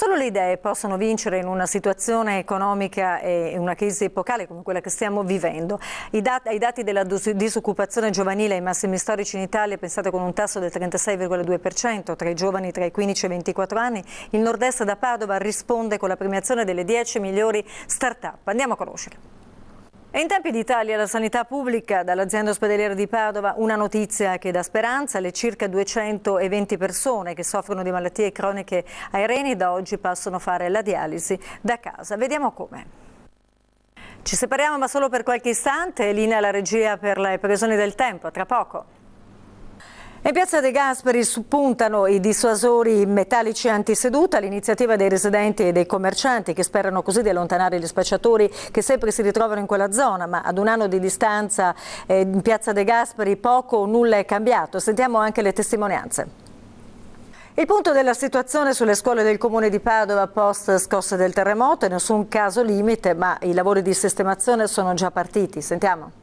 Solo le idee possono vincere in una situazione economica e una crisi epocale come quella che stiamo vivendo. Ai dati della disoccupazione giovanile ai massimi storici in Italia, pensate con un tasso del 36,2% tra i giovani tra i 15 e i 24 anni, il nord-est da Padova risponde con la premiazione delle 10 migliori start-up. Andiamo a conoscerle. E in tempi d'Italia la sanità pubblica, dall'azienda ospedaliera di Padova, una notizia che dà speranza: le circa 220 persone che soffrono di malattie croniche ai reni da oggi possono fare la dialisi da casa. Vediamo come. Ci separiamo ma solo per qualche istante, linea alla regia per le previsioni del tempo, tra poco. In piazza De Gasperi spuntano i dissuasori metallici antiseduta, l'iniziativa dei residenti e dei commercianti che sperano così di allontanare gli spacciatori che sempre si ritrovano in quella zona, ma ad un anno di distanza in piazza De Gasperi poco o nulla è cambiato. Sentiamo anche le testimonianze. Il punto della situazione sulle scuole del comune di Padova post scosse del terremoto, nessun caso limite, ma i lavori di sistemazione sono già partiti. Sentiamo.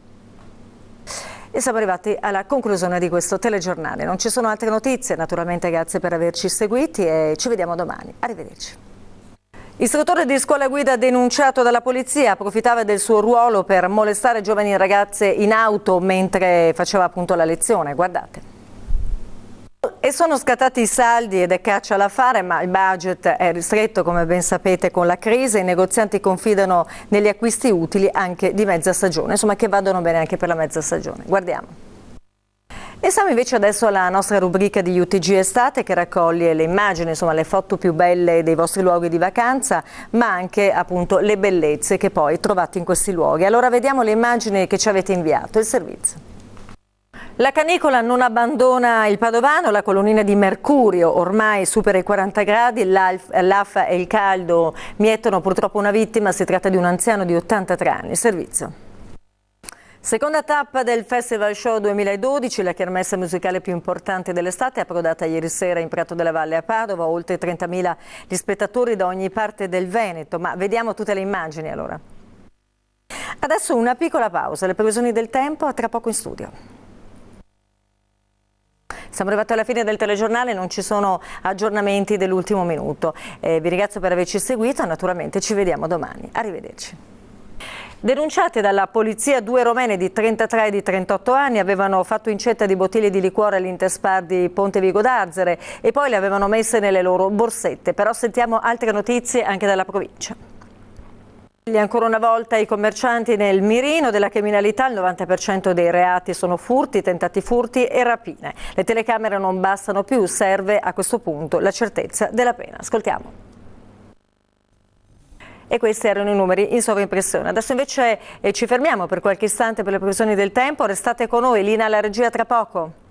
E siamo arrivati alla conclusione di questo telegiornale. Non ci sono altre notizie, naturalmente grazie per averci seguiti e ci vediamo domani. Arrivederci. Istruttore di scuola guida denunciato dalla polizia, approfittava del suo ruolo per molestare giovani ragazze in auto mentre faceva appunto la lezione. Guardate. E sono scattati i saldi ed è caccia alla fare, ma il budget è ristretto, come ben sapete, con la crisi. I negozianti confidano negli acquisti utili anche di mezza stagione, insomma che vadano bene anche per la mezza stagione. Guardiamo. E siamo invece adesso alla nostra rubrica di UTG Estate che raccoglie le immagini, insomma le foto più belle dei vostri luoghi di vacanza, ma anche appunto le bellezze che poi trovate in questi luoghi. Allora vediamo le immagini che ci avete inviato, il servizio. La canicola non abbandona il padovano, la colonnina di mercurio ormai supera i 40 gradi, l'affa e il caldo mietono purtroppo una vittima, si tratta di un anziano di 83 anni. Servizio. Seconda tappa del Festival Show 2012, la kermesse musicale più importante dell'estate, approdata ieri sera in Prato della Valle a Padova, oltre 30.000 gli spettatori da ogni parte del Veneto, ma vediamo tutte le immagini allora. Adesso una piccola pausa, le previsioni del tempo, a tra poco in studio. Siamo arrivati alla fine del telegiornale, non ci sono aggiornamenti dell'ultimo minuto. Vi ringrazio per averci seguito e naturalmente ci vediamo domani. Arrivederci. Denunciate dalla polizia, due romene di 33 e di 38 anni avevano fatto incetta di bottiglie di liquore all'Interspar di Ponte Vigo d'Arzere e poi le avevano messe nelle loro borsette. Però sentiamo altre notizie anche dalla provincia. Ancora una volta i commercianti nel mirino della criminalità, il 90% dei reati sono furti, tentati furti e rapine. Le telecamere non bastano più, serve a questo punto la certezza della pena. Ascoltiamo. E questi erano i numeri in sovraimpressione. Adesso invece ci fermiamo per qualche istante per le previsioni del tempo, restate con noi, linea alla regia tra poco.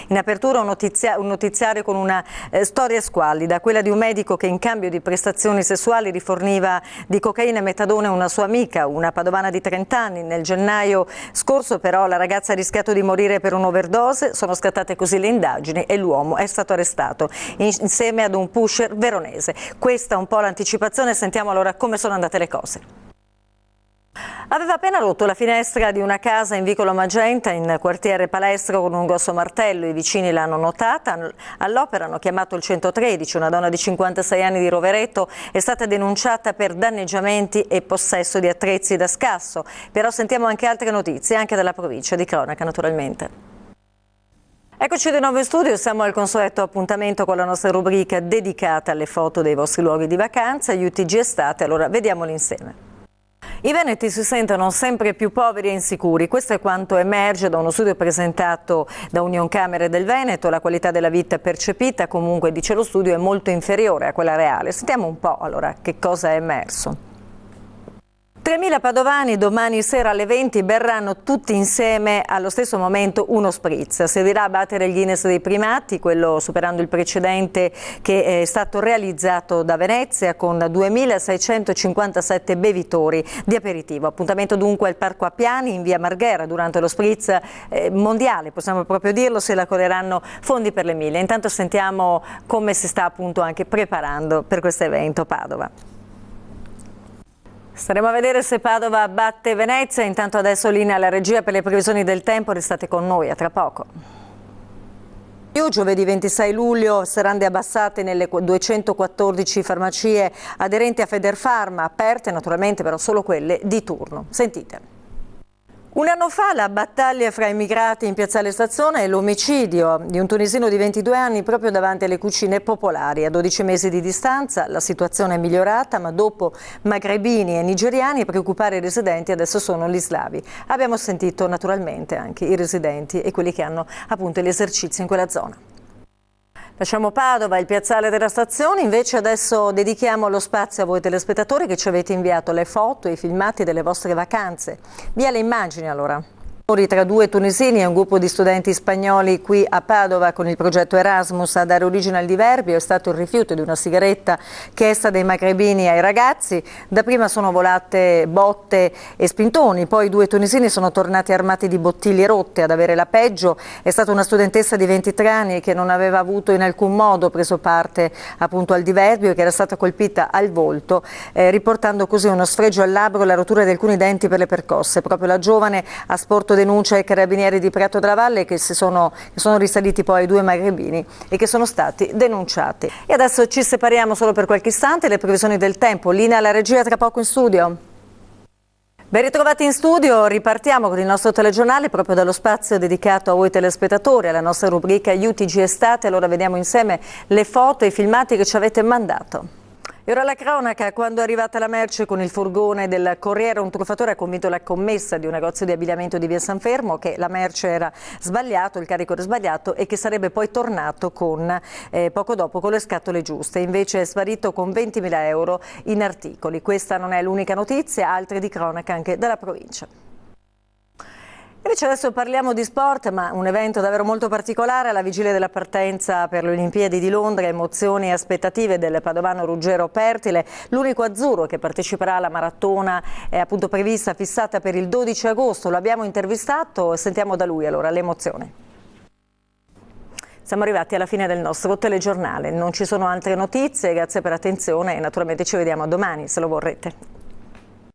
In apertura un notiziario con una storia squallida, quella di un medico che in cambio di prestazioni sessuali riforniva di cocaina e metadone a una sua amica, una padovana di 30 anni. Nel gennaio scorso però la ragazza ha rischiato di morire per un'overdose, sono scattate così le indagini e l'uomo è stato arrestato insieme ad un pusher veronese. Questa è un po' l'anticipazione, sentiamo allora come sono andate le cose. Aveva appena rotto la finestra di una casa in vicolo Magenta, in quartiere Palestro, con un grosso martello. I vicini l'hanno notata, all'opera hanno chiamato il 113. Una donna di 56 anni di Rovereto è stata denunciata per danneggiamenti e possesso di attrezzi da scasso. Però sentiamo anche altre notizie, anche dalla provincia di cronaca naturalmente. Eccoci di nuovo in studio, siamo al consueto appuntamento con la nostra rubrica dedicata alle foto dei vostri luoghi di vacanza, UTG Estate. Allora vediamoli insieme. I veneti si sentono sempre più poveri e insicuri, questo è quanto emerge da uno studio presentato da Unioncamere del Veneto. La qualità della vita percepita comunque, dice lo studio, è molto inferiore a quella reale. Sentiamo un po' allora che cosa è emerso. 3.000 padovani domani sera alle 20 berranno tutti insieme allo stesso momento uno spritz. Servirà a battere il Guinness dei primati, quello superando il precedente che è stato realizzato da Venezia con 2.657 bevitori di aperitivo. Appuntamento dunque al Parco Appiani in via Marghera durante lo spritz mondiale, possiamo proprio dirlo, se la coleranno fondi per le 1000. Intanto sentiamo come si sta appunto anche preparando per questo evento Padova. Staremo a vedere se Padova batte Venezia, intanto adesso linea alla regia per le previsioni del tempo, restate con noi, a tra poco. più. Giovedì 26 luglio serrande abbassate nelle 214 farmacie aderenti a Federpharma, aperte naturalmente però solo quelle di turno. Sentite. Un anno fa la battaglia fra immigrati in piazzale Stazione e l'omicidio di un tunisino di 22 anni proprio davanti alle cucine popolari. A 12 mesi di distanza la situazione è migliorata, ma dopo magrebini e nigeriani a preoccupare i residenti adesso sono gli slavi. Abbiamo sentito naturalmente anche i residenti e quelli che hanno appunto gli esercizi in quella zona. Lasciamo Padova, il piazzale della Stazione, invece adesso dedichiamo lo spazio a voi telespettatori che ci avete inviato le foto e i filmati delle vostre vacanze. Via le immagini allora. Tra due tunisini e un gruppo di studenti spagnoli qui a Padova con il progetto Erasmus a dare origine al diverbio è stato il rifiuto di una sigaretta chiesta dai magrebini ai ragazzi. Dapprima sono volate botte e spintoni, poi i due tunisini sono tornati armati di bottiglie rotte. Ad avere la peggio è stata una studentessa di 23 anni che non aveva avuto in alcun modo preso parte appunto al diverbio e che era stata colpita al volto, riportando così uno sfregio al labbro e la rottura di alcuni denti per le percosse. Proprio la giovane ha sporto denuncia ai carabinieri di Prato della Valle che sono risaliti poi ai due magrebini e che sono stati denunciati. E adesso ci separiamo solo per qualche istante, le previsioni del tempo. Linea alla regia, tra poco in studio. Ben ritrovati in studio, ripartiamo con il nostro telegiornale proprio dallo spazio dedicato a voi telespettatori, alla nostra rubrica UTG Estate. Allora vediamo insieme le foto e i filmati che ci avete mandato. E ora la cronaca, quando è arrivata la merce con il furgone del Corriere, un truffatore ha convinto la commessa di un negozio di abbigliamento di via San Fermo che la merce era sbagliato, il carico era sbagliato e che sarebbe poi tornato poco dopo con le scatole giuste. Invece è sparito con 20.000 euro in articoli. Questa non è l'unica notizia, altre di cronaca anche dalla provincia. Invece adesso parliamo di sport, ma un evento davvero molto particolare alla vigilia della partenza per le Olimpiadi di Londra, emozioni e aspettative del padovano Ruggero Pertile, l'unico azzurro che parteciperà alla maratona è appunto prevista, fissata per il 12 agosto, lo abbiamo intervistato, sentiamo da lui allora l'emozione. Siamo arrivati alla fine del nostro telegiornale, non ci sono altre notizie, grazie per l'attenzione e naturalmente ci vediamo domani se lo vorrete.